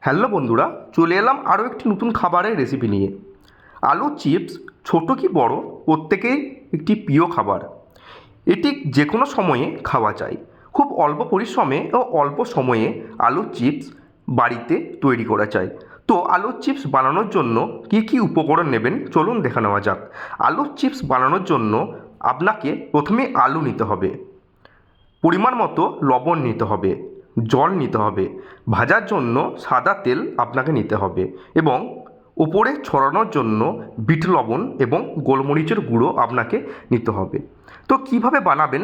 Hello বন্ধুরা, চলে এলাম আরও একটি নতুন খাবারের রেসিপি নিয়ে। আলু চিপস ছোট কি বড়, প্রত্যেকেই একটি প্রিয় খাবার। এটি যে কোনো সময়ে খাওয়া যায়। খুব অল্প পরিশ্রমে ও অল্প সময়ে আলু চিপস বাড়িতে তৈরি করা যায়। তো আলু চিপস বানানোর জন্য কি কি উপকরণ নেবেন চলুন দেখে নেওয়া যাক। আলু চিপস বানানোর জন্য আপনাকে প্রথমে আলু নিতে হবে, পরিমাণ মতো লবণ নিতে হবে, জল নিতে হবে, ভাজার জন্য সাদা তেল আপনাকে নিতে হবে এবং ওপরে ছড়ানোর জন্য বিট লবণ এবং গোলমরিচের গুঁড়ো আপনাকে নিতে হবে। তো কিভাবে বানাবেন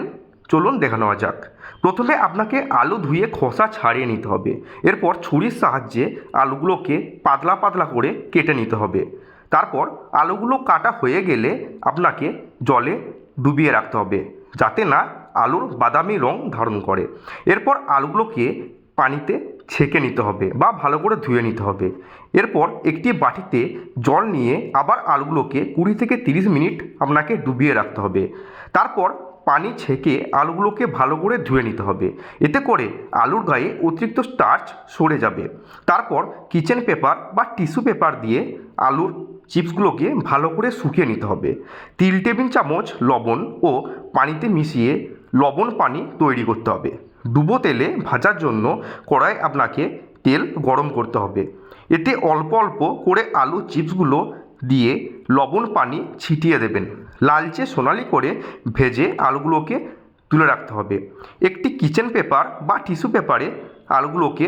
চলুন দেখে নেওয়া যাক। প্রথমে আপনাকে আলু ধুয়ে খোসা ছাড়িয়ে নিতে হবে। এরপর ছুরির সাহায্যে আলুগুলোকে পাতলা পাতলা করে কেটে নিতে হবে। তারপর আলুগুলো কাটা হয়ে গেলে আপনাকে জলে ডুবিয়ে রাখতে হবে, যাতে না আলুর বাদামি রং ধারণ করে। এরপর আলুগুলোকে পানিতে ছেঁকে নিতে হবে বা ভালো করে ধুয়ে নিতে হবে। এরপর একটি বাটিতে জল নিয়ে আবার আলুগুলোকে 20 থেকে 30 মিনিট আপনাকে ডুবিয়ে রাখতে হবে। তারপর পানি ছেঁকে আলুগুলোকে ভালো করে ধুয়ে নিতে হবে। এতে করে আলুর গায়ে অতিরিক্ত স্টার্চ সরে যাবে। তারপর কিচেন পেপার বা টিস্যু পেপার দিয়ে আলুর চিপসগুলোকে ভালো করে শুকিয়ে নিতে হবে। 3 টেবিল চামচ লবণ ও পানিতে মিশিয়ে লবণ পানি তৈরি করতে হবে। ডুবো তেলে ভাজার জন্য কড়াই আপনাকে তেল গরম করতে হবে। এতে অল্প অল্প করে আলু চিপসগুলো দিয়ে লবণ পানি ছিটিয়ে দেবেন। লালচে সোনালি করে ভেজে আলুগুলোকে তুলে রাখতে হবে। একটি কিচেন পেপার বা টিস্যু পেপারে আলুগুলোকে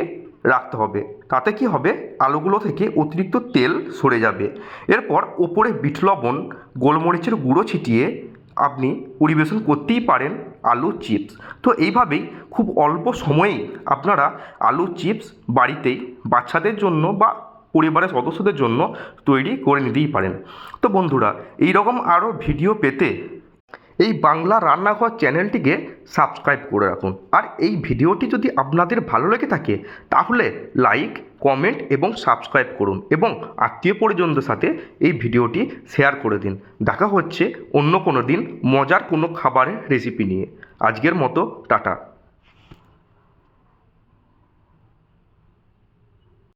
রাখতে হবে। তাতে কি হবে, আলুগুলো থেকে অতিরিক্ত তেল সরে যাবে। এরপর ওপরে বিট লবণ গোলমরিচের গুঁড়ো ছিটিয়ে আপনি পরিবেশন করতেই পারেন আলু চিপস। তো এইভাবেই খুব অল্প সময়েই আপনারা আলু চিপস বাড়িতেই বাচ্চাদের জন্য বা পরিবারের সদস্যদের জন্য তৈরি করে নিতেই পারেন। তো বন্ধুরা, এই রকম আরও ভিডিও পেতে এই বাংলা রান্নাঘর চ্যানেলটিকে সাবস্ক্রাইব করে রাখুন। আর এই ভিডিওটি যদি আপনাদের ভালো লেগে থাকে তাহলে লাইক, কমেন্ট এবং সাবস্ক্রাইব করুন এবং আত্মীয় পরিজনদের সাথে এই ভিডিওটি শেয়ার করে দিন। দেখা হচ্ছে অন্য কোনো দিন মজার কোনো খাবারের রেসিপি নিয়ে। আজকের মতো টাটা।